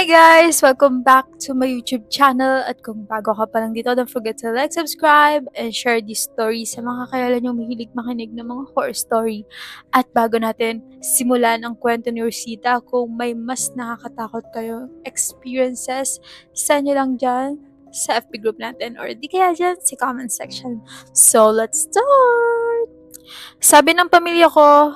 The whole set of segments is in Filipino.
Hi guys! Welcome back to my YouTube channel at kung bago ka pa lang dito, don't forget to like, subscribe, and share this story sa mga kakilala nyo mahilig makinig ng mga horror story. At bago natin simulan ang kwento ni Rosita, kung may mas nakakatakot kayo experiences, send nyo lang dyan sa FB group natin or di kaya dyan sa comment section. So let's start! Sabi ng pamilya ko,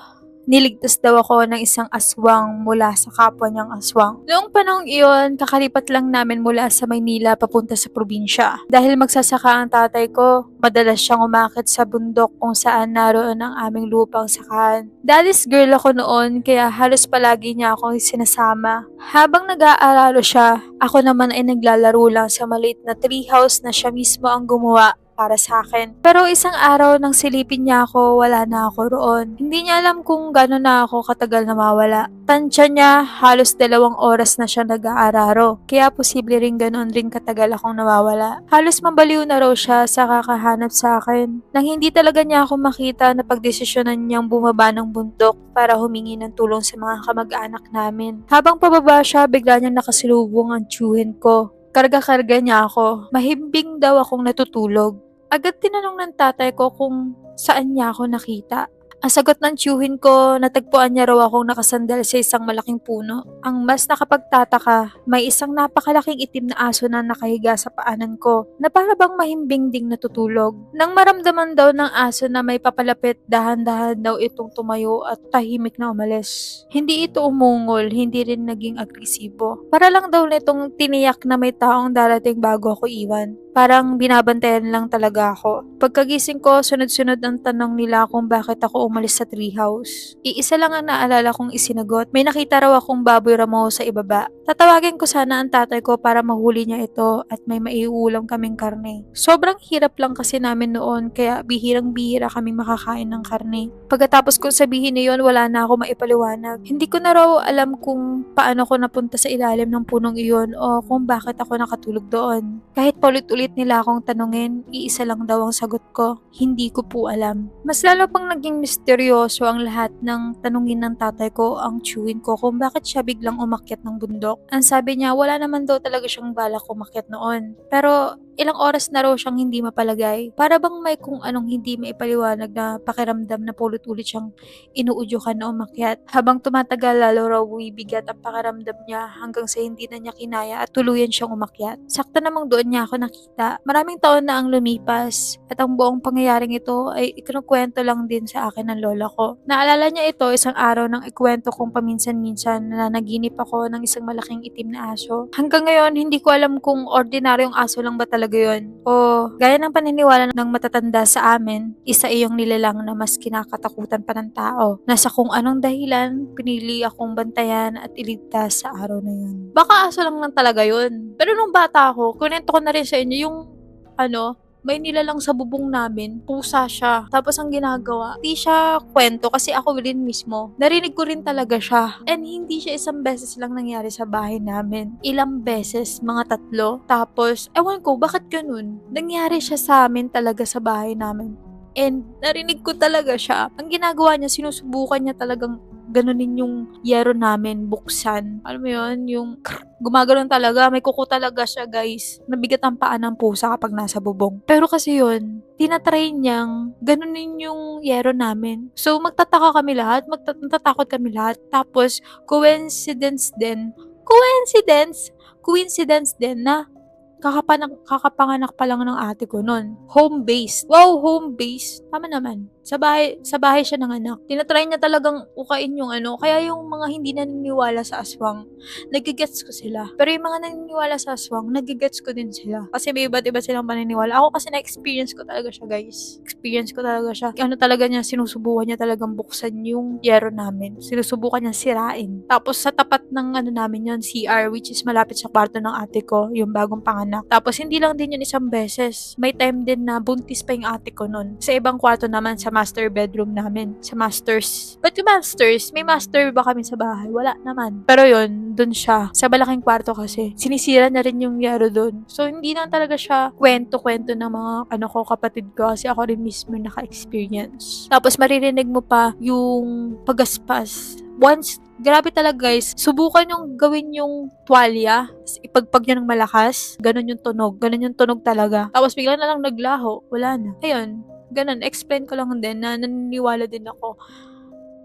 niligtas daw ako ng isang aswang mula sa kapwa niyang aswang. Noong panahong iyon, kakalipat lang namin mula sa Maynila papunta sa probinsya. Dahil magsasaka ang tatay ko, madalas siyang umakit sa bundok kung saan naroon ang aming lupang sakahan. Daddy's girl ako noon, kaya halos palagi niya akong sinasama. Habang nag-aalala siya, ako naman ay naglalaro lang sa maliit na treehouse na siya mismo ang gumawa para sa akin. Pero isang araw nang silipin niya ako, wala na ako roon. Hindi niya alam kung gano'n na ako katagal na mawala. Tansya niya, halos 2 oras na siya nag-aararo. Kaya posible rin gano'n rin katagal akong nawawala. Halos mabaliw na raw siya sa kakahanap sa akin. Nang hindi talaga niya ako makita na pagdesisyonan niyang bumaba ng bundok para humingi ng tulong sa mga kamag-anak namin. Habang pababa siya, bigla niyang nakasalubong ang tiyuhin ko. Karga-karga niya ako. Mahimbing daw akong natutulog. Agad tinanong ng tatay ko kung saan niya ako nakita. Ang sagot ng tiyuhin ko, natagpuan niya raw akong nakasandal sa isang malaking puno. Ang mas nakapagtataka, may isang napakalaking itim na aso na nakahiga sa paanan ko, na para bang mahimbing ding natutulog. Nang maramdaman daw ng aso na may papalapit, dahan-dahan daw itong tumayo at tahimik na umalis. Hindi ito umungol, hindi rin naging agresibo. Para lang daw nitong tiniyak na may taong darating bago ako iwan. Parang binabantayan lang talaga ako. Pagkagising ko, sunod-sunod ang tanong nila kung bakit ako umalis sa treehouse. Iisa lang ang naalala kong isinagot. May nakita raw akong baboy ramo sa ibaba. Tatawagin ko sana ang tatay ko para mahuli niya ito at may maiulam kaming karne. Sobrang hirap lang kasi namin noon kaya bihirang-bihira kaming makakain ng karne. Pagkatapos kong sabihin na yun, wala na ako maipaliwanag. Hindi ko na raw alam kung paano ko napunta sa ilalim ng punong iyon o kung bakit ako nakatulog doon. Kahit paulit-ulit nila akong tanungin, iisa lang daw ang sagot ko, hindi ko po alam. Mas lalo pang naging misteryoso ang lahat ng tanungin ng tatay ko ang tiyuhin ko kung bakit siya biglang umakyat ng bundok. Ang sabi niya, wala naman daw talaga siyang balak umakyat noon. Pero ilang oras na raw siyang hindi mapalagay. Para bang may kung anong hindi maipaliwanag na pakiramdam na paulit-ulit siyang inuudyukan na umakyat. Habang tumatagal, lalo raw bibigat ang pakiramdam niya hanggang sa hindi na niya kinaya at tuluyan siyang umakyat. Sakto namang doon niya ako nakita. Maraming taon na ang lumipas at ang buong pangyayaring ito ay ikinukwento lang din sa akin ng lola ko. Naalala niya ito isang araw nang ikwento kong paminsan-minsan na naginip ako ng isang malaking itim na aso. Hanggang ngayon, hindi ko alam kung ordinaryong aso lang ba talaga yun. O gaya ng paniniwala ng matatanda sa amin, isa iyong nilalang na mas kinakatakutan pa ng tao. Nasa kung anong dahilan, pinili akong bantayan at iligtas sa araw na yun. Baka aso lang talaga yun. Pero nung bata ako, kunento ko na rin sa inyo yung may nilalang sa bubong namin, pusa siya. Tapos ang ginagawa, hindi siya kwento kasi ako rin mismo. Narinig ko rin talaga siya. And hindi siya isang beses lang nangyari sa bahay namin. Ilang beses, mga 3. Tapos, ewan ko, bakit ganun? Nangyari siya sa amin talaga sa bahay namin. And narinig ko talaga siya. Ang ginagawa niya, sinusubukan niya talagang ganunin yung yero namin, buksan. Alam mo yun, yung gumagano'n talaga, may kuko talaga siya guys. Nabigat ang paa ng pusa kapag nasa bubong. Pero kasi yun, tinatry niyang ganunin yung yero namin. So magtataka kami lahat, magtatakot kami lahat. Tapos, coincidence din na kakapanganak pa lang ng ate ko nun. Home-based. Wow, home-based. Tama naman. Sa bahay siya nanganak. Tinatry niya talagang ukain yung kaya yung mga hindi naniniwala sa aswang, nagigets ko sila. Pero yung mga naniniwala sa aswang, nagigets ko din sila. Kasi may iba't iba silang paniniwala. Ako kasi na-experience ko talaga siya, guys. Experience ko talaga siya. Talaga niya, sinusubukan niya talagang buksan yung yero namin. Sinusubukan niya sirain. Tapos sa tapat ng namin yun, CR, which is malapit sa kwarto ng ate ko, yung bagong panganak. Tapos hindi lang din yun isang beses. May time din na buntis pa yung ate ko nun. Sa ibang kwarto naman, sa master bedroom namin. Sa masters. Ba't yung masters? May master ba kami sa bahay? Wala naman. Pero yun, dun siya. Sa malaking kwarto kasi. Sinisira na rin yung yero dun. So, hindi lang talaga siya kwento-kwento ng mga kapatid ko. Kasi ako rin mismo naka-experience. Tapos, maririnig mo pa yung pagaspas. Once Grabe talaga guys, subukan yung gawin yung tuwalya, tas ipagpag niyo ng malakas, ganun yung tunog talaga. Tapos bigla na lang naglaho, wala na. Ayun, ganun, explain ko lang din na naniniwala din ako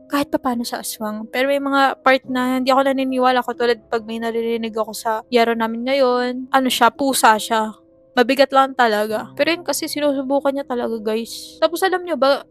kahit papaano sa aswang. Pero may mga part na hindi ako naniniwala, katulad pag may naririnig ako sa yaro namin ngayon, ano siya, pusa siya. Mabigat lang talaga. Pero yun kasi sinusubukan niya talaga guys. Tapos alam niyo ba,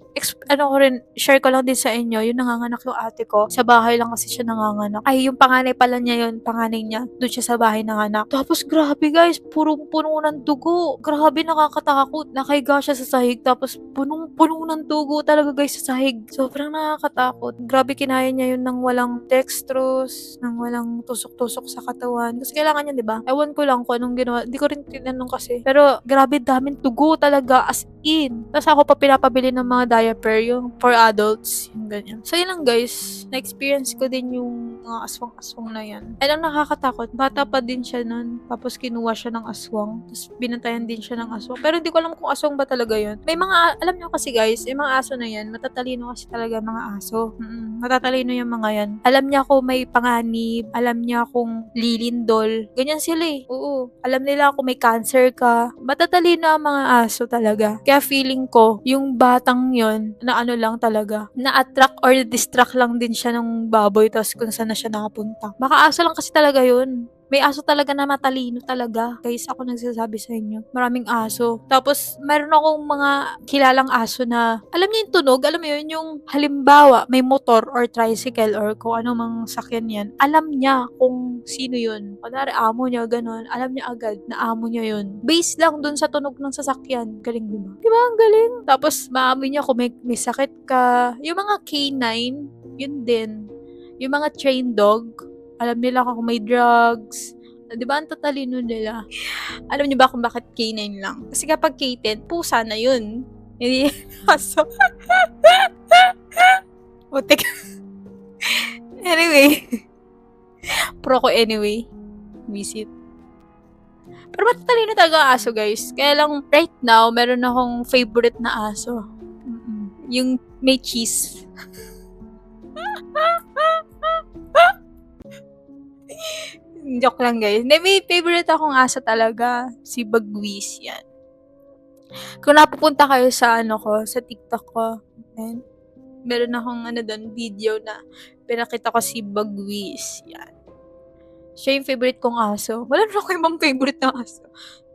ano ko rin, share ko lang din sa inyo, yung nanganganak yung ate ko. Sa bahay lang kasi siya nanganganak. Ay, yung panganay pala niya yun, panganay niya. Doon siya sa bahay nanganak. Tapos grabe guys, purong puno ng dugo. Grabe, nakakatakot. Nakahiga siya sa sahig, tapos punong-puno ng dugo talaga guys sa sahig. Sobrang nakakatakot. Grabe, kinaya niya yun ng walang dextrose, ng walang tusok-tusok sa katawan. Kasi kailangan niya, di ba? Ewan ko lang kung anong ginawa. Hindi ko rin tinanong kasi. Pero grabe, daming dugo talaga, as in. Tapos ako pa pinapabili ng mga diaper, yung for adults, yung ganyan. So yun lang guys, na-experience ko din yung mga aswang-aswang na yan. And ang nakakatakot, bata pa din siya nun, tapos kinuha siya ng aswang, tapos binantayan din siya ng aswang. Pero hindi ko alam kung aswang ba talaga yun. May mga, alam nyo kasi guys, yung mga aso na yan, matatalino kasi talaga mga aso. Matatalino yung mga yan. Alam niya kung may panganib, alam niya kung lilindol. Ganyan sila eh. Oo. Alam nila kung may cancer ka. Matatalino ang mga aso talaga. Kaya feeling ko, yung batang yon na ano lang talaga, na-attract or distract lang din siya ng baboy, tapos kung saan na siya nakapunta. Baka aso lang kasi talaga yun. May aso talaga na matalino talaga. Guys, ako nagsasabi sa inyo. Maraming aso. Tapos, meron akong mga kilalang aso na, alam niyo yung tunog, alam mo yun, yung halimbawa, may motor or tricycle or kung ano mang sakyan yan, alam niya kung sino yun. Kunwari, amo niya, ganun. Alam niya agad na amo niya yun. Base lang dun sa tunog ng sasakyan. Galing, diba? Diba? Ang galing. Tapos, maamoy niya kung may sakit ka. Yung mga canine, yun din. Yung mga trained dog, alam nila kung may drugs. Di ba ang tatalino nila? Alam niyo ba kung bakit canine lang? Kasi kapag K10, pusa na yun. Hindi aso. Putik. Anyway. Pro ko anyway. Visit. Pero matatalino talaga ang aso guys. Kaya lang right now, meron akong favorite na aso. Yung may cheese. Joke lang guys. May favorite akong aso talaga. Si Bagwis yan. Kung napupunta kayo sa sa TikTok ko, and meron akong doon, video na pinakita ko si Bagwis. Yan. Siya yung favorite kong aso. Wala na ako ibang favorite na aso.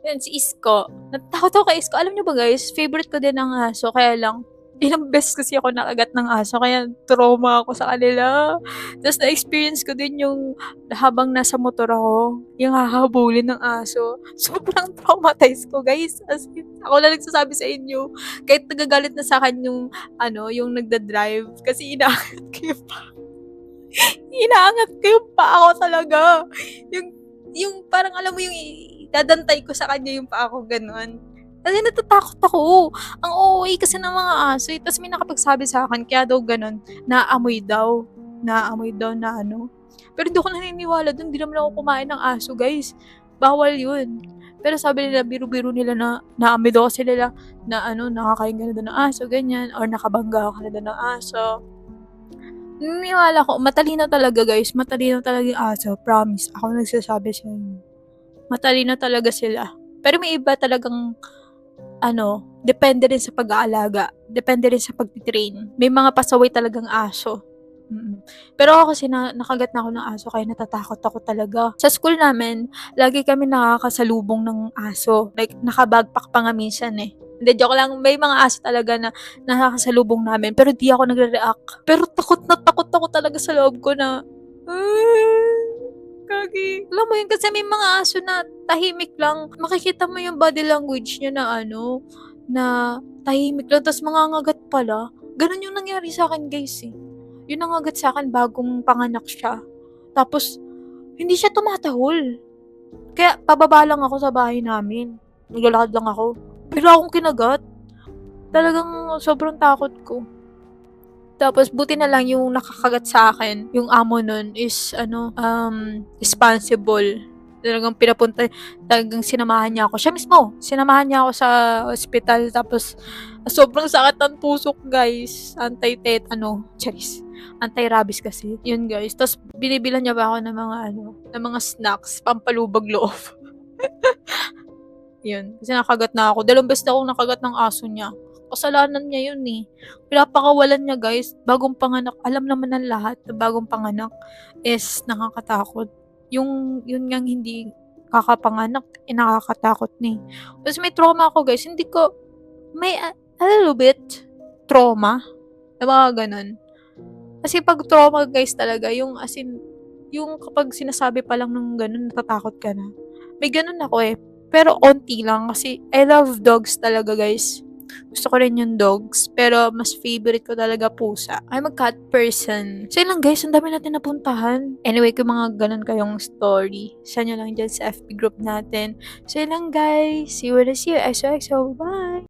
Yan, si Isko. Natakot ako kay Isko. Alam nyo ba guys, favorite ko din ang aso. Kaya lang, ilang beses kasi ako nakagat ng aso, kaya trauma ako sa kanila. Tapos na-experience ko din yung habang nasa motor ako, yung hahabulin ng aso. Sobrang traumatized ko, guys. As in, ako na nagsasabi sa inyo. Kahit nagagalit na sa akin yung, yung nagda-drive. Kasi inaangat ko yung inaangat ko yung paa ko talaga. Yung parang alam mo yung dadantay ko sa kanya yung paa ko, ganun. Kasi natatakot ako. Ang OA kasi ng mga aso. Tapos may nakapagsabi sa akin, kaya daw ganun, naamoy daw. Naamoy daw na Pero hindi ako naniniwala dun. Hindi naman ako kumain ng aso, guys. Bawal yun. Pero sabi nila, biro-biro nila na naamoy daw kasi nila na nakakain ka na doon ng aso, ganyan. Or nakabangga ka na doon ng aso. Naniniwala ko, matalino talaga, guys. Matalino talaga yung aso. Promise. Ako nagsasabi sa inyo. Matalino talaga sila. Pero may iba talagang depende rin sa pag-aalaga. Depende rin sa pag-train. May mga pasaway talagang aso. Pero ako kasi nakagat na ako ng aso, kaya natatakot ako talaga. Sa school namin, lagi kami nakakasalubong ng aso. Like, nakabagpak pa nga minsan eh. Hindi, joke lang. May mga aso talaga na nakakasalubong namin, pero di ako nagre-react. Pero takot ako talaga sa loob ko na, Kagi. Alam mo yun, kasi may mga aso na tahimik lang. Makikita mo yung body language niya na na tahimik lang, tapos mangangagat pala. Ganun yung nangyari sa akin, guys eh. Yung nangagat sa akin bagong panganak siya. Tapos, hindi siya tumatahol. Kaya, pababa lang ako sa bahay namin. Naglalakad lang ako. Pero akong kinagat. Talagang sobrang takot ko. Tapos, buti na lang yung nakakagat sa akin, yung amo nun is, responsible. Talagang talagang sinamahan niya ako. Siya mismo, sinamahan niya ako sa hospital. Tapos, sobrang sakit ng puso ko, guys. Anti-tetanus. Charis. anti-rabies kasi. Yun guys, ta's binibilhan niya pa ako ng mga ng mga snacks, pampalubag loob. Yun, kasi nakagat na ako. 2 beses na akong nakagat ng aso niya. Kasalanan niya yun, eh. Pinapakawalan niya guys, bagong panganak. Alam naman ng lahat na bagong panganak is nakakatakot. Yun ngang hindi kakapanganak, nakakatakot na, eh. Ta's may trauma ako guys, hindi ko may a little bit trauma na mga gano'n. Kasi 'pag trauma guys talaga yung as in, yung kapag sinasabi pa lang ng gano'n natatakot ka na. May gano'n ako, eh, pero onti lang kasi I love dogs talaga guys. Gusto ko rin yung dogs, pero mas favorite ko talaga pusa. I'm a cat person. So yun lang guys, ang dami natin napuntahan. Anyway, kung mga gano'n kayong story, share nyo lang dyan sa FB group natin. So yun lang guys, see you when I see you. XOXO, bye!